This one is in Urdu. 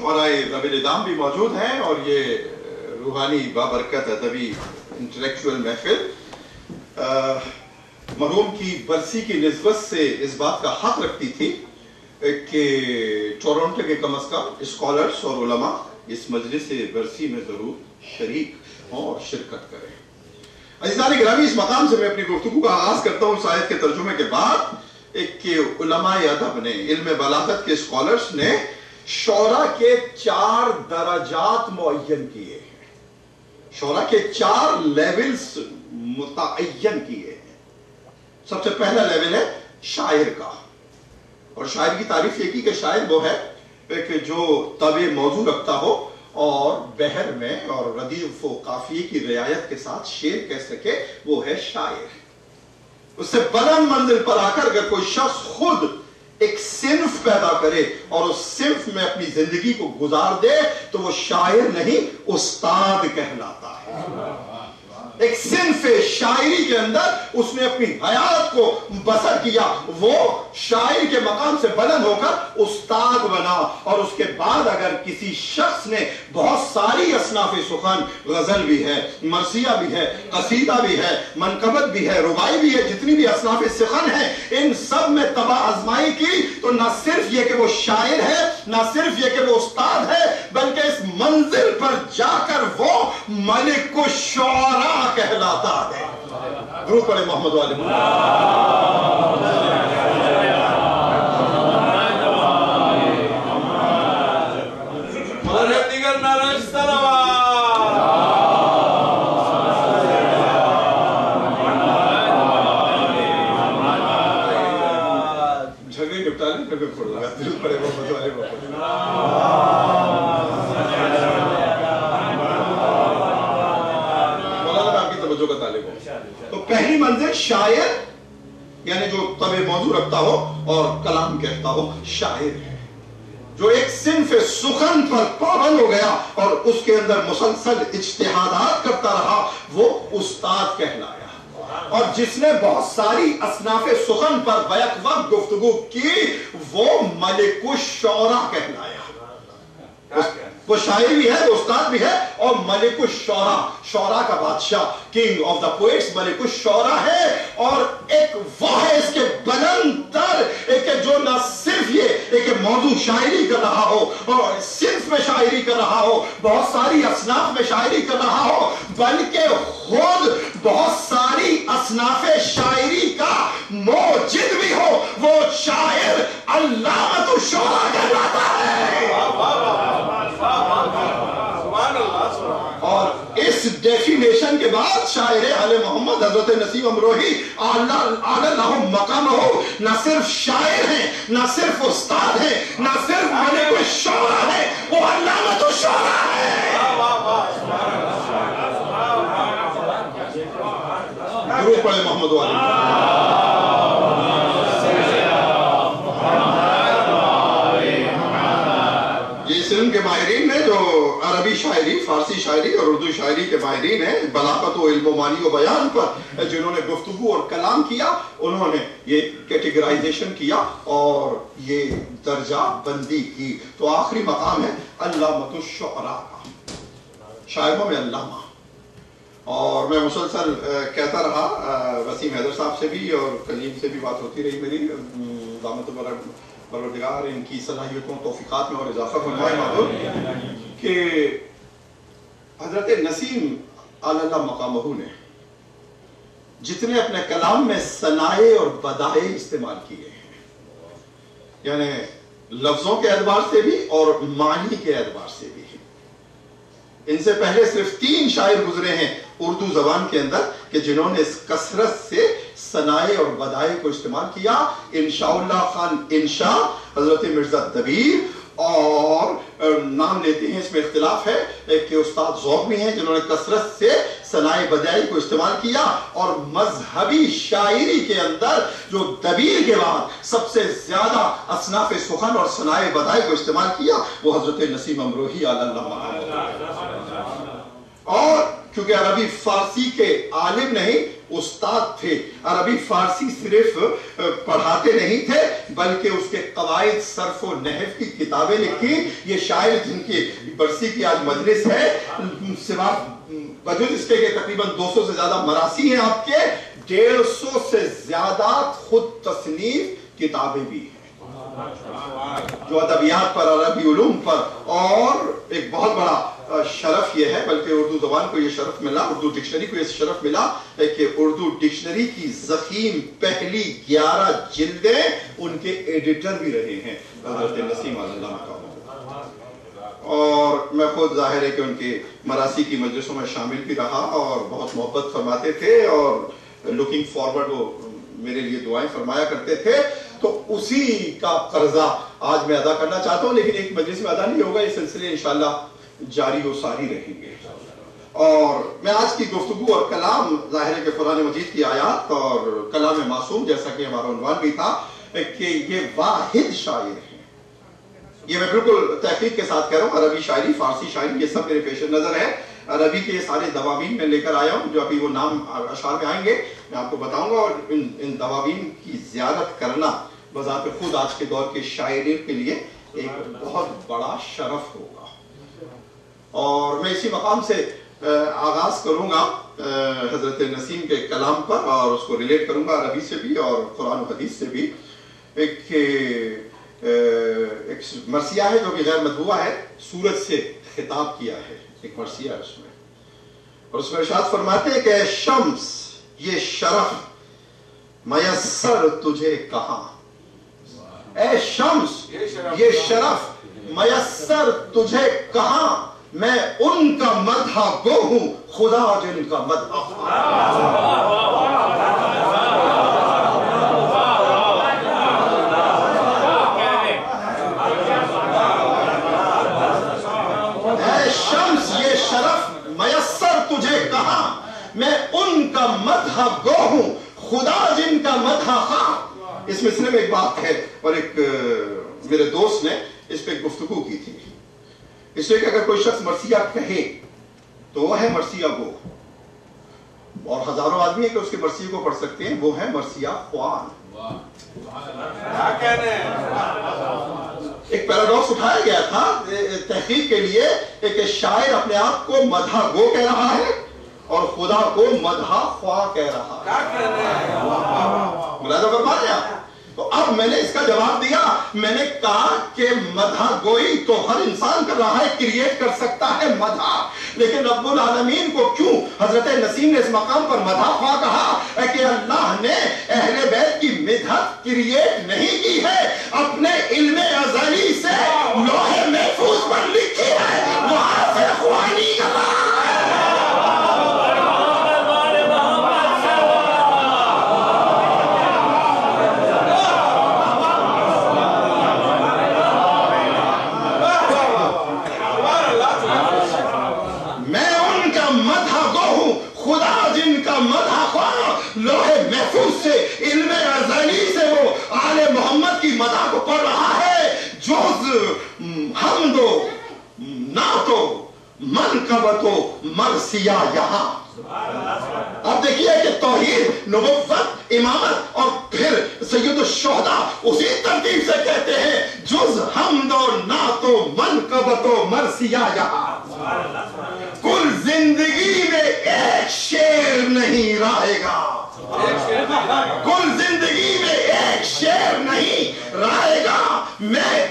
شعراء ذوی الدام بھی موجود ہیں، اور یہ روحانی بابرکت ادبی انٹلیکچوئل محفل مرحوم کی برسی کی نسبت سے اس بات کا حق رکھتی تھی کہ ٹورنٹو کے کم از کم اسکالرز اور علماء اس مجلس برسی میں ضرور شریک ہوں اور شرکت کریں۔ عزیزان گرامی، اس مقام سے میں اپنی گفتگو کا آغاز کرتا ہوں اس آیت کے ترجمے کے بعد کہ علماء ادب نے، علم بلاغت کے اسکالرز نے شعراء کے 4 درجات معین کیے ہیں، شعراء کے 4 لیولز متعین کیے ہیں۔ سب سے پہلا لیول ہے شاعر کا، اور شاعر کی تعریف یہ کی کہ شاعر وہ ہے کہ جو طبع موضوع رکھتا ہو اور بحر میں اور ردیف و قافیے کی رعایت کے ساتھ شعر کہہ سکے، وہ ہے شاعر۔ اس سے بلند منزل پر آ کر اگر کوئی شخص خود ایک صنف پیدا کرے اور اس صنف میں اپنی زندگی کو گزار دے تو وہ شاعر نہیں، استاد کہلاتا ہے۔ ایک صنف شاعری کے اندر اس نے اپنی حیات کو بسر کیا، وہ شاعر کے مقام سے بلند ہو کر استاد بنا۔ اور اس کے بعد اگر کسی شخص نے بہت ساری اصناف سخن، غزل بھی ہے، مرثیہ بھی ہے، قصیدہ بھی ہے، منقبت بھی ہے، رباعی بھی ہے، جتنی بھی اصناف سخن ہیں، ان سب میں تباہ آزمائی کی تو نہ صرف یہ کہ وہ شاعر ہے، نہ صرف یہ کہ وہ استاد ہے، بلکہ اس منزل پر جا کر وہ ملک الشعراء کہلاتا ہے۔ درود پڑھیں محمد والے جھگڑے نپٹا لیں، پھر پڑھ لوں گا۔ درود پڑھیں محمد والے کا طالب ہو۔ تو پہلی منزل شاعر، یعنی جو طبع موضوع رکھتا ہو اور کلام کہتا ہو، شاعر ہے۔ جو ایک صنف سخن پر پابند ہو گیا اور اس کے اندر مسلسل اجتہادات کرتا رہا، وہ استاد کہلایا۔ اور جس نے بہت ساری اصناف سخن پر بیک وقت گفتگو کی، وہ ملک الشعراء کہلایا۔ وہ شاعر بھی ہے، وہ استاد بھی ہے، اور ملک الشعراء، شعراء کا بادشاہ، کنگ آف دا پوئٹس ملک الشعراء ہے۔ اور ایک وہ ہے اس کے بلند تر، ایک جو نہ صرف یہ ایک موضوع شاعری کر رہا ہو اور صنف میں شاعری کر رہا ہو، بہت ساری اصناف میں شاعری کر رہا ہو، بلکہ خود بہت ساری اصناف شاعری کا موجد بھی ہو، وہ شاعر علامۃ الشعراء کہلاتا ہے۔ اور اس ڈیفینیشن کے بعد شاعر آل محمد حضرت نسیم امروہی اعلی لہم مقامہ نہ صرف شاعر ہیں، نہ صرف استاد ہیں، نہ صرف ملک الشعراء ہیں، وہ علامۃ الشعراء ہے۔ درود پڑھیں محمد والے۔ علم کے ماہرین نے جو عربی شاعری، فارسی شاعری اور اردو شاعری کے ماہرین ہیں، بلاغت و علم و معنی و بیان پر جنہوں نے گفتگو اور کلام کیا، انہوں نے یہ کیٹیگرائزیشن کیا اور یہ درجہ بندی کی۔ تو آخری مقام ہے علامۃ الشعراء کا، شاعروں میں علامہ۔ اور میں مسلسل کہتا رہا، وسیم حیدر صاحب سے بھی اور کلیم سے بھی بات ہوتی رہی میری، دامت پروردگار ان کی صلاحیتوں توفیقات میں اور اضافہ فرمائے معذور، کہ حضرت نسیم اللہ مقامہ نے جتنے اپنے کلام میں ثنائے اور بدائے استعمال کیے ہیں، یعنی لفظوں کے اعتبار سے بھی اور معنی کے اعتبار سے بھی، ان سے پہلے صرف 3 شاعر گزرے ہیں اردو زبان کے اندر کہ جنہوں نے اس کثرت سے ثنائے اور بدائے کو استعمال کیا۔ انشاء اللہ خان انشاء، حضرت مرزا دبیر، اور نام لیتے ہیں اس میں اختلاف ہے کہ استاد ذوق بھی ہیں جنہوں نے کثرت سے ثنائے بدائی کو استعمال کیا۔ اور مذہبی شاعری کے اندر جو دبیر کے بعد سب سے زیادہ اصناف سخن اور ثنائے بدائی کو استعمال کیا وہ حضرت نسیم امروہی علیہ اللہ۔ اور کیونکہ عربی فارسی کے عالم نہیں استاد تھے. عربی فارسی صرف پڑھاتے نہیں تھے بلکہ اس کے قواعد صرف و نحو کی کتابیں لکھی. یہ شاعر جن کی برسی کی آج مجلس ہے, سوا وجود اس کے تقریباً 200 سے زیادہ مراثی ہیں آپ کے, 150 سے زیادہ خود تصنیف کتابیں بھی ہیں جو ادبیات پر, عربی علوم پر. اور ایک بہت بڑا شرف یہ ہے, بلکہ اردو زبان کو یہ شرف ملا, اردو ڈکشنری کو یہ شرف ملا کہ اردو ڈکشنری کی ضخیم پہلی 11 جلدیں ان کے ایڈیٹر بھی رہے ہیں حضرت نسیم اللہ کا. اور میں خود ظاہر ہے کہ ان کے مراثی کی مجلسوں میں شامل بھی رہا اور بہت محبت فرماتے تھے اور لوکنگ فارورڈ وہ میرے لیے دعائیں فرمایا کرتے تھے. تو اسی کا قرضہ آج میں ادا کرنا چاہتا ہوں, لیکن ایک مجلس میں ادا نہیں ہوگا, یہ سلسلے انشاءاللہ جاری و ساری رہیں گے. اور میں آج کی گفتگو اور کلام ظاہر ہے کہ قرآن مجید کی آیات اور کلام معصوم, جیسا کہ ہمارا عنوان بھی تھا کہ یہ واحد شاعر ہیں. یہ میں بالکل تحقیق کے ساتھ کہہ رہا ہوں, عربی شاعری, فارسی شاعری, یہ سب میرے پیش نظر ہے. عربی کے یہ سارے دواوین میں لے کر آیا ہوں, جو ابھی وہ نام اشعار میں آئیں گے میں آپ کو بتاؤں گا. اور ان دواوین کی زیارت کرنا بذات خود آج کے دور کے شاعری کے لیے ایک بہت بڑا شرف ہوگا. اور میں اسی مقام سے آغاز کروں گا حضرت نسیم کے کلام پر, اور اس کو ریلیٹ کروں گا عربی سے بھی اور قرآن و حدیث سے بھی. ایک مرثیہ ہے جو کہ غیر مطبوعہ ہے, سورج سے خطاب کیا ہے, ایک مرثیہ ہے اس میں, اور اس میں ارشاد فرماتے ہیں کہ اے شمس یہ شرف میسر تجھے کہاں, اے شمس یہ شرف میسر تجھے کہاں, میں ان کا مدح گو ہوں خدا جن کا مدح. اے شمس یہ شرف میسر تجھے کہاں, میں ان کا مدح گو ہوں خدا جن کا مدح خواں. اس مصرے میں ایک بات ہے, اور ایک میرے دوست نے اس پہ گفتگو کی تھی, اس لیے کہ اگر کوئی شخص مرثیہ کہے تو وہ ہے مرثیہ گو, اور ہزاروں آدمی ہیں کہ اس کے مرثیے کو پڑھ سکتے ہیں, وہ ہے مرثیہ خوان. ایک پیراڈاکس اٹھایا گیا تھا تحقیق کے لیے, ایک شاعر اپنے آپ کو مدح گو کہہ رہا ہے اور خدا کو مدح خواہ کہہ رہا ہے. ملاحظہ فرما لیا. تو اب میں نے اس کا جواب دیا, میں نے کہا کہ مدح گوئی تو ہر انسان کر رہا ہے, کریٹ کر سکتا ہے مدح, لیکن رب العالمین کو کیوں حضرت نسیم نے اس مقام پر مدح خواہ کہا کہ اللہ نے اہل بیت کی مدحت کریٹ نہیں کی ہے, اپنے علم ازلی سے لوح محفوظ پر لکھی ہے, وہاں سے خوانی کہا. لوہے محفوظ سے علم ازلی سے وہ آل محمد کی مدح کو پڑھ رہا ہے, جوز حمد و نعت و منقبت و مرثیہ یہاں. اب دیکھیے کہ توحید, نبوت, امامت اور پھر سید الشہداء اسی ترتیب سے کہتے ہیں, جز حمد و نعت و منقبت و مرثیہ یہاں. کل زندگی میں ایک شعر نہیں رہے گا, کل زندگی میں ایک شعر نہیں رہے گا, میں